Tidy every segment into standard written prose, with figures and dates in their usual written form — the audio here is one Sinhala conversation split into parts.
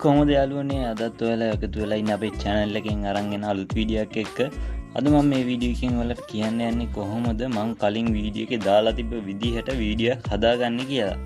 කොහොමද යාළුවනේ අදත් ඔයාලා එකතු වෙලා ඉන්න අපේ channel එකෙන් අරන් එන අලුත් වීඩියෝ එකක් එක්ක අද මම මේ වීඩියෝ එකෙන් ඔයාලට කියන්න යන්නේ කොහොමද මම කලින් වීඩියෝ එකේ දාලා තිබ්බ විදිහට වීඩියෝ එක හදාගන්නේ කියලා.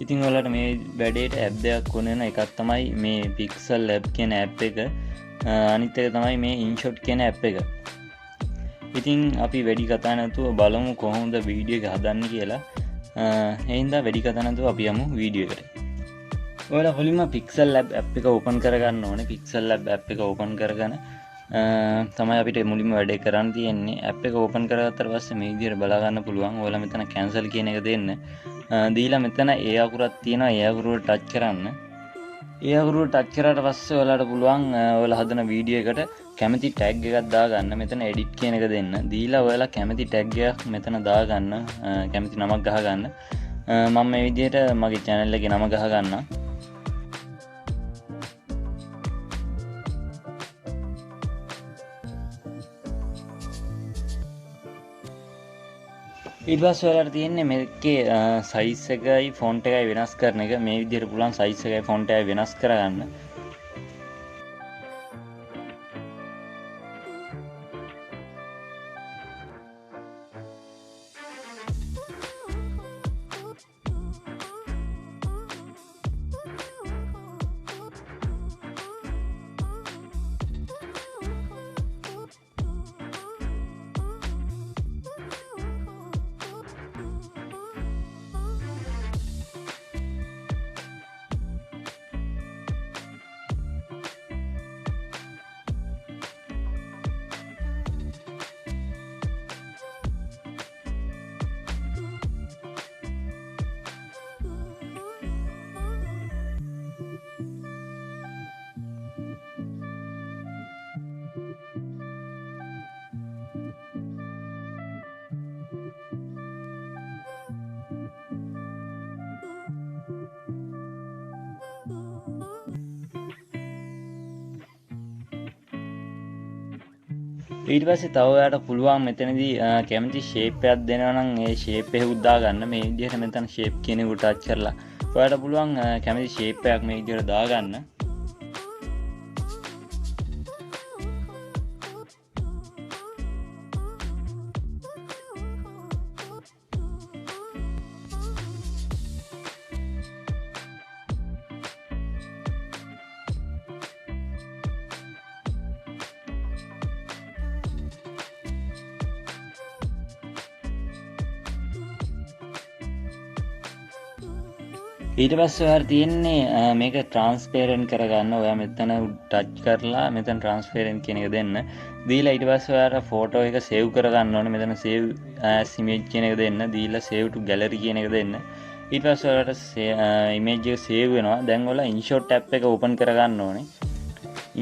ඉතින් ඔයාලට මේ වැඩේට app දෙකක් ඕන වෙන එකක් තමයි මේ Pixel Lab කියන app එක අනිත් එක තමයි මේ InShot කියන app එක. ඉතින් අපි වැඩි කතා නැතුව බලමු කොහොමද වීඩියෝ එක හදන්නේ කියලා. එහෙනම් වැඩි කතා නැතුව අපි යමු වීඩියෝ එකට. ඔයාලා මුලින්ම Pixel Lab app එක open කරගන්න ඕනේ. Pixel Lab app එක open කරගෙන තමයි අපිට මුලින්ම වැඩේ කරන්න තියෙන්නේ. app එක open කරගත්තට පස්සේ මේ විදිහට බලා ගන්න පුළුවන්. ඔයාලා මෙතන cancel කියන එක දෙන්න. දීලා මෙතන ඒ අකුරක් තියෙනවා. ඒ අකුරට touch කරන්න. ඒ අකුරට touch කරාට පස්සේ ඔයාලට පුළුවන් ඔයාලා හදන වීඩියෝ එකට කැමති tag එකක් දාගන්න. මෙතන edit කියන එක දෙන්න. දීලා ඔයාලා කැමති tag එකක් මෙතන දාගන්න. කැමති නමක් ගහගන්න. මම මේ විදිහට මගේ channel එකේ නම ගහගන්නම්. ඊට පස්සේ ඔයාලට තියෙන්නේ මේකේ size එකයි font එකයි වෙනස් කරන එක. මේ විදිහට පුළුවන් size එකයි font එකයි වෙනස් කරගන්න. ඊට පස්සේ තව ඔයාලට පුළුවන් මෙතනදී කැමති shape එකක් දෙනවා නම් ඒ shape එක උදා ගන්න. මේ විදිහට මෙතන shape කියන එක ටච් කරලා ඔයාලට පුළුවන් කැමති shape එකක් මේ විදිහට දාගන්න. ඊට පස්සේ ඔයාලට තියෙන්නේ මේක transparent කරගන්න. ඔයා මෙතන ටච් කරලා මෙතන transparent කියන එක දෙන්න. දීලා ඊට පස්සේ ඔයාලා ෆොටෝ එක save කරගන්න ඕනේ. මෙතන save as image කියන එක දෙන්න. දීලා save to gallery කියන එක දෙන්න. ඊට පස්සේ ඔයාලට image එක save වෙනවා. දැන් ඔයාලා InShot app එක open කරගන්න ඕනේ.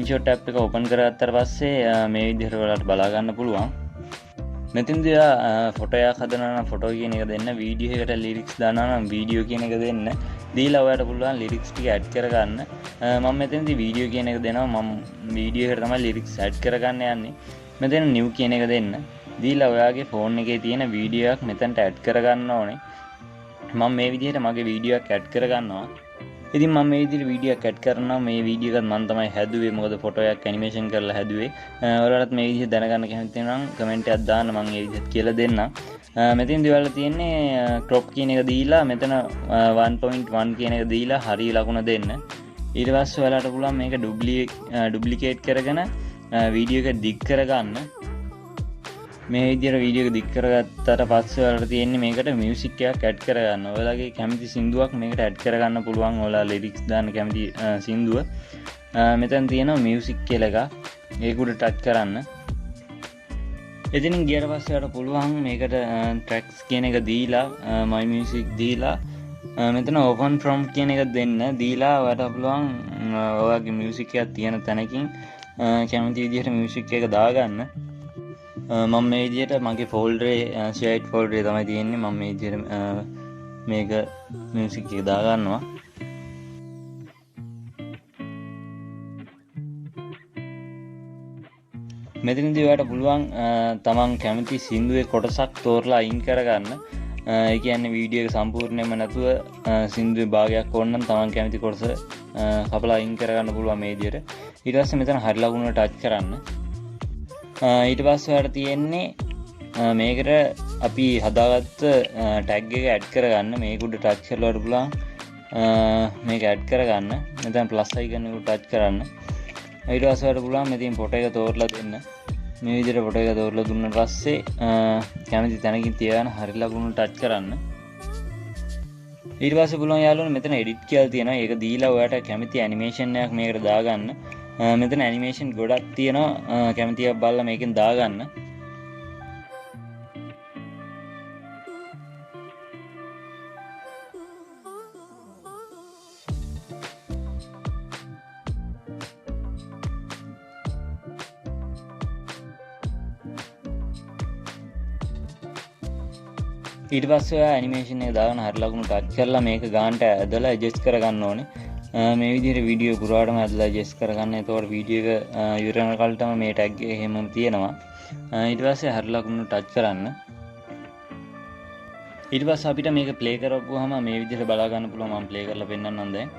InShot app එක open කරගත්තාට පස්සේ මේ විදිහට ඔයාලට බලා ගන්න පුළුවන්. මෙතනදී ෆොටෝ එකක් හදනවා නම් ෆොටෝ කියන එක දෙන්න. වීඩියෝ එකට ලිරික්ස් දානවා නම් වීඩියෝ කියන එක දෙන්න. දීලා ඔයාලට පුළුවන් ලිරික්ස් ටික ඇඩ් කරගන්න. මම මෙතනදී වීඩියෝ කියන එක දෙනවා. මම වීඩියෝ එකට තමයි ලිරික්ස් ඇඩ් කරගන්න යන්නේ. මෙතන new කියන එක දෙන්න. දීලා ඔයාගේ ෆෝන් එකේ තියෙන වීඩියෝ එකක් මෙතනට ඇඩ් කරගන්න ඕනේ. මම මේ විදිහට මගේ වීඩියෝ එකක් ඇඩ් කරගන්නවා. ඉතින් මම මේ විදිහට වීඩියෝ එකක් ඇඩ් කරනවා. මේ වීඩියෝ එකත් මම තමයි හැදුවේ. මොකද ෆොටෝ එකක් ඇනිමේෂන් කරලා හැදුවේ. ඔයාලත් මේ විදිහට දැනගන්න කැමති නම් කමෙන්ට් එකක් දාන්න. මම මේ විදිහට කියලා දෙන්නම්. මෙතෙන්දී ඔයාලා තියෙන්නේ crop කියන එක දීලා මෙතන 1.1 කියන එක දීලා හරිය ලකුණ දෙන්න. ඊට පස්සේ ඔයාලට පුළුවන් මේක ඩුප්ලිකේට් කරගෙන වීඩියෝ එක දික් කරගන්න. මේ විදිහට වීඩියෝ එක දික් කරගත්තට පස්සේ ඔයාලට තියෙන්නේ මේකට මියුසික් එකක් ඇඩ් කරගන්න. ඔයාලගේ කැමති සින්දුවක් මේකට ඇඩ් කරගන්න පුළුවන්. ඔයාලා ලිරික්ස් දාන්න කැමති සින්දුව. මෙතන තියෙනවා මියුසික් කියලා එකක්. ඒක උඩ ටච් කරන්න. එතනින් ගියට පස්සේ ඔයාලට පුළුවන් මේකට tracks කියන එක දීලා my music දීලා මෙතන open from කියන එක දෙන්න. දීලා ඔයාලට පුළුවන් ඔයාගේ මියුසික් එකක් තියෙන තැනකින් කැමති විදිහට මියුසික් එක දාගන්න. මම මේ විදිහට මගේ ෆෝල්ඩර් එකේ shared folder එකේ තමයි තියෙන්නේ. මම මේ විදිහට මේක මියුසික් එක දාගන්නවා. මෙතනදී ඔයාලට පුළුවන් තමන් කැමති සින්දුවේ කොටසක් තෝරලා අයින් කරගන්න. ඒ කියන්නේ වීඩියෝ එක සම්පූර්ණයෙන්ම නැතුව සින්දුවේ භාගයක් ඕන නම් තමන් කැමති කොටස කපලා අයින් කරගන්න පුළුවන් මේ විදිහට. ඊට පස්සේ මෙතන හරි ලකුණට ටච් කරන්න. ඊට පස්සේ ඔයාලට තියෙන්නේ මේකට අපි හදාගත්ත ටැග් එක ඇඩ් කරගන්න. මේක උඩ ටච් කරලා වල පුළුවන් මේක ඇඩ් කරගන්න. මෙතන ප්ලස් අයිකන් එක ටච් කරන්න. ඊට පස්සේ ඔයාලට පුළුවන් මෙතනින් ෆොටෝ එක තෝරලා දෙන්න. මේ විදිහට ෆොටෝ එක තෝරලා දුන්නාට පස්සේ කැමති තැනකින් තියාගෙන හරි ලකුණට ටච් කරන්න. ඊට පස්සේ පුළුවන් යාළුවනේ මෙතන එඩිට් කියලා තියෙනවා. ඒක දීලා ඔයාට කැමති ඇනිමේෂන් එකක් මේකට දාගන්න. මෙතන ඇනිමේෂන් ගොඩක් තියෙනවා. කැමති එකක් බලලා මේකෙන් දාගන්න. ඊට පස්සේ ඔයා ඇනිමේෂන් එක දාගෙන හරි ලකුණු ටච් කරලා මේක ගානට ඇදලා ඇඩ්ජස්ට් කරගන්න ඕනේ. මේ විදිහට වීඩියෝ පුරාටම ඇදලා ඇඩ්ජස්ට් කරගන්න. එතකොට වීඩියෝ එක ඉවර වෙනකල්ටම මේ ටැග් එක එහෙමම තියෙනවා. ඊට පස්සේ හරි ලකුණු ටච් කරන්න. ඊට පස්සේ අපිට මේක ප්ලේ කරපුවාම මේ විදිහට බලා ගන්න පුළුවන්. මම ප්ලේ කරලා පෙන්නන්නම් දැන්.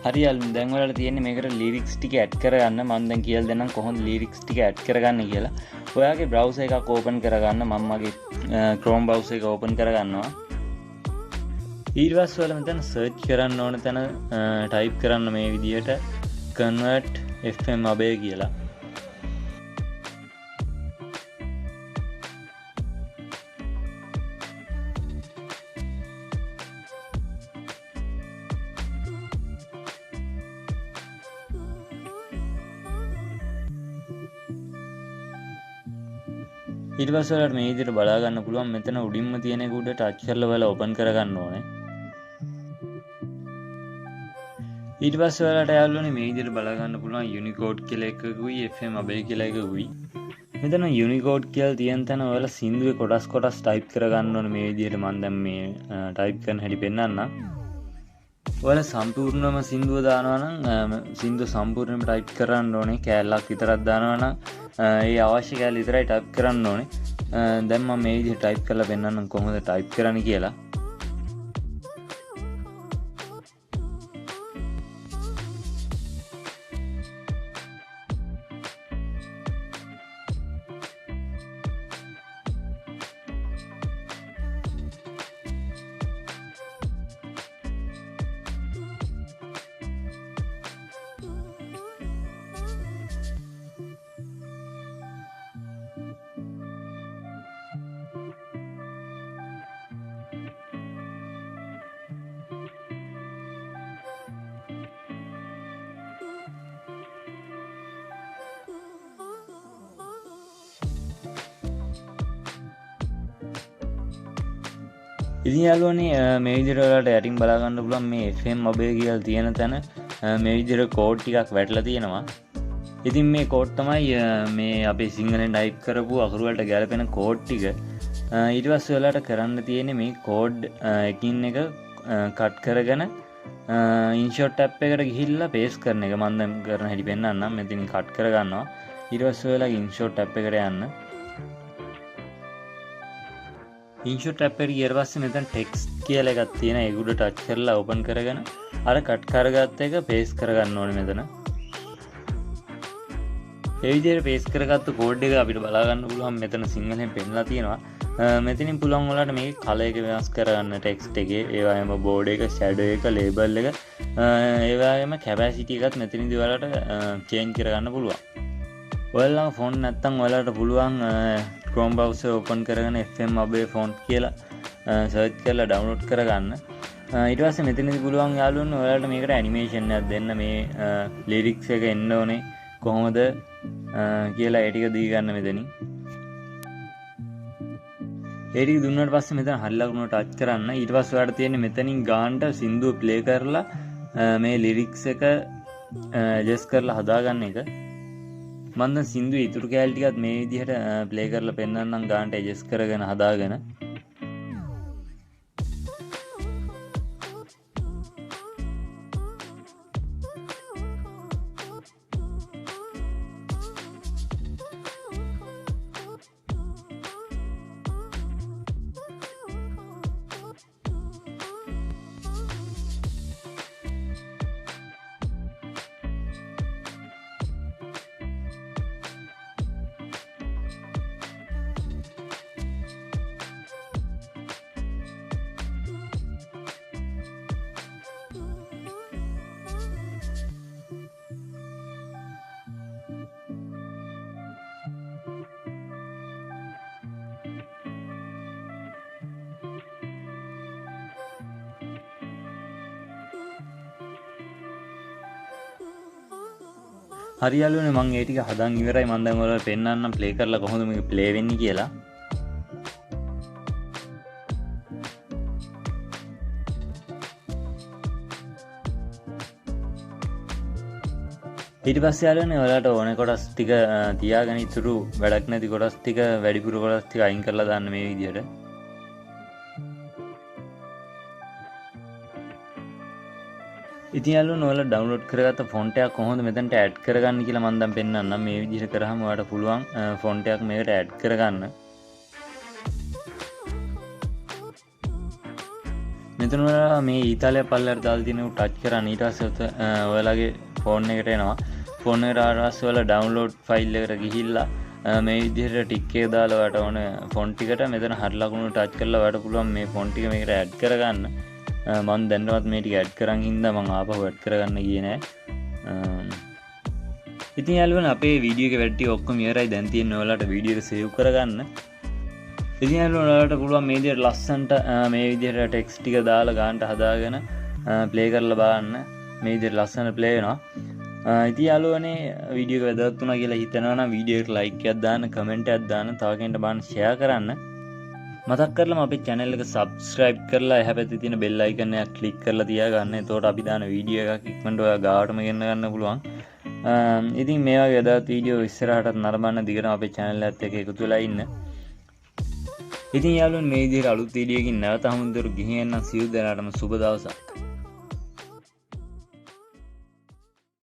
හරි යාළුවනේ දැන් ඔයාලට තියෙන්නේ මේකට ලිරික්ස් ටික ඇඩ් කරගන්න. මම දැන් කියලා දෙන්නම් කොහොමද ලිරික්ස් ටික ඇඩ් කරගන්නේ කියලා. ඔයාගේ බ්‍රවුසර් එකක් ඕපන් කරගන්න. මම මගේ Chrome browser එක ඕපන් කරගන්නවා. ඊට පස්සේ ඔයාලා මෙතන සර්ච් කරන්න ඕන තැන ටයිප් කරන්න මේ විදිහට convert fm abey කියලා. ඊට පස්සේ ඔයාලට මේ විදිහට බලා ගන්න පුළුවන්. මෙතන උඩින්ම තියෙන එක උඩ ටච් කරලා ඔයාලා ඕපන් කරගන්න ඕනේ. ඊට පස්සේ ඔයාලට යාළුවනේ මේ විදිහට බලා ගන්න පුළුවන් Unicode කියලා එකකුයි FM abey කියලා එකකුයි. මෙතන Unicode කියලා තියෙන තැන ඔයාලා සින්දුවේ කොටස් ටයිප් කරගන්න ඕනේ මේ විදිහට. මම දැන් මේ ටයිප් කරන හැටි පෙන්නන්නම්. ඔයාලා සම්පූර්ණම සින්දුව දානවා නම් සින්දුව සම්පූර්ණයෙන්ම ටයිප් කරන්න ඕනේ. කෑල්ලක් විතරක් දානවා නම් ඒ අවශ්‍ය කෑල්ල විතරයි ටයිප් කරන්න ඕනේ. දැන් මම මේ විදිහට ටයිප් කරලා පෙන්නන්නම් කොහොමද ටයිප් කරන්නේ කියලා. ඉතින් යාළුවනේ මේ විදිහට ඔයාලට යටින් බලා ගන්න පුළුවන් මේ FM abey කියලා තියෙන තැන මේ විදිහට කෝඩ් ටිකක් වැටලා තියෙනවා. ඉතින් මේ කෝඩ් තමයි මේ අපේ සිංහලෙන් ටයිප් කරපු අකුරු වලට ගැලපෙන කෝඩ් ටික. ඊට පස්සේ ඔයාලට කරන්න තියෙන්නේ මේ කෝඩ් එකින් එක කට් කරගෙන ඉන්ෂොට් ටැප් එකට ගිහිල්ලා පේස්ට් කරන එක. මම දැන් කරන හැටි පෙන්නන්නම්. මෙතනින් කට් කරගන්නවා. ඊට පස්සේ ඔයාලා ඉන්ෂොට් ටැප් එකට යන්න. ඉන්ෂොට් ටැප් එකට ගියාට පස්සේ මෙතන ටෙක්ස්ට් කියලා එකක් තියෙනවා. ඒක උඩ ටච් කරලා ඕපන් කරගෙන අර කට් කරගත්ත එක පේස්ට් කරගන්න ඕනේ මෙතන. ඒ විදිහට පේස්ට් කරගත්ත කෝඩ් එක අපිට බලා ගන්න පුළුවන්. මෙතන සිංහලෙන් පෙන්නලා තියෙනවා. මෙතනින් පුළුවන් ඔයාලට මේකේ කලර් එක වෙනස් කරගන්න ටෙක්ස්ට් එකේ. ඒ වගේම බෝඩ් එක, ෂැඩෝ එක, ලේබල් එක, ඒ වගේම කැපැසිටි එකත් මෙතනදී ඔයාලට චේන්ජ් කරගන්න පුළුවන්. ඔයාලා ෆෝන් නැත්තම් ඔයාලට පුළුවන් Chrome browser open කරගෙන FM abey font කියලා සර්ච් කරලා ඩවුන්ලෝඩ් කරගන්න. ඊට පස්සේ මෙතනදී පුළුවන් යාළුවනේ ඔයාලට මේකට ඇනිමේෂන් එකක් දෙන්න. මේ ලිරික්ස් එක එන්න ඕනේ කොහොමද කියලා ඒ ටික දී ගන්න මෙතනින්. ඒ ටික දුන්නාට පස්සේ මෙතන හරි ලකුණට ටච් කරන්න. ඊට පස්සේ ඔයාලට තියෙන්නේ මෙතනින් ගානට සින්දුව ප්ලේ කරලා මේ ලිරික්ස් එක ඇඩ්ජස්ට් කරලා හදාගන්න එක. මම දැන් සින්දුවේ ඉතුරු කෑලි ටිකත් මේ විදිහට ප්ලේ කරලා පෙන්නන්නම් ගානට ඇඩ්ජස්ට් කරගෙන හදාගෙන. හරි යාළුවනේ මම ඒ ටික හදන් ඉවරයි. මම දැන් ඔයාලට පෙන්නන්නම් ප්ලේ කරලා කොහොමද මේක ප්ලේ වෙන්නේ කියලා. ඊට පස්සේ යාළුවනේ ඔයාලට ඕනේ කොටස් ටික තියාගෙන ඉතුරු වැඩක් නැති කොටස් ටික වැඩිපුර කොටස් ටික අයින් කරලා දාන්න මේ විදිහට. ඉතින් යාළුවනේ ඔයාලා ඩවුන්ලෝඩ් කරගත්ත ෆොන්ට් එකක් කොහොමද මෙතනට ඇඩ් කරගන්න කියලා මම දැන් පෙන්නන්නම්. මේ විදිහට කරාම ඔයාලට පුළුවන් ෆොන්ට් එකක් මේකට ඇඩ් කරගන්න. මෙතන ඔයාලා මේ ඊතාලිය පල්ලයට දාලා තියෙන උ ටච් කරන්න. ඊට පස්සේ ඔයාලගේ ෆෝන් එකට එනවා. ෆෝන් එකට ආවට පස්සේ ඔයාලා ඩවුන්ලෝඩ් ෆයිල් එකට ගිහිල්ලා මේ විදිහට ටික් එක දාලා ඔයාලට ඕන ෆොන්ට් ටිකට මෙතන හරි ලකුණු ටච් කරලා ඔයාලට පුළුවන් මේ ෆොන්ට් ටික මේකට ඇඩ් කරගන්න. මම දැන්නවත් මේ ටික ඇඩ් කරන් හින්දා මම ආපහු ඇඩ් කරගන්න ගියේ නෑ. ඉතින් යාළුවනේ අපේ වීඩියෝ එක වැඩ ටික ඔක්කොම ඉවරයි. දැන් තියෙන්නේ ඔයාලට වීඩියෝ එක සේව් කරගන්න. ඉතින් යාළුවනේ ඔයාලට පුළුවන් මේ විදිහට ලස්සන්ට මේ විදිහට ටෙක්ස්ට් ටික දාලා ගන්නට හදාගෙන ප්ලේ කරලා බලන්න. මේ විදිහට ලස්සන ප්ලේ වෙනවා. ඉතින් යාළුවනේ වීඩියෝ එක වැදගත් වුණා කියලා හිතනවා නම් වීඩියෝ එකට ලයික් එකක් දාන්න, කමෙන්ට් එකක් දාන්න, තව කෙනෙක්ට බලන්න ෂෙයා කරන්න. මතක් කරලා අපේ channel එක subscribe කරලා එහා පැත්තේ තියෙන bell icon එක click කරලා තියාගන්න. එතකොට අපි දාන වීඩියෝ එකක් ඉක්මනට ඔයා ගාවටම ගෙන්න ගන්න පුළුවන්. ඉතින් මේ වගේ වැදගත් වීඩියෝ ඉස්සරහටත් නරඹන්න දිගටම අපේ channel එකත් එක්ක එකතු වෙලා ඉන්න. ඉතින් යාළුවනේ මේ විදිහට අලුත් වීඩියෝ එකකින් නැවත හමුදුරු ගිහින් එන්න සියලු දෙනාටම සුබ දවසක්.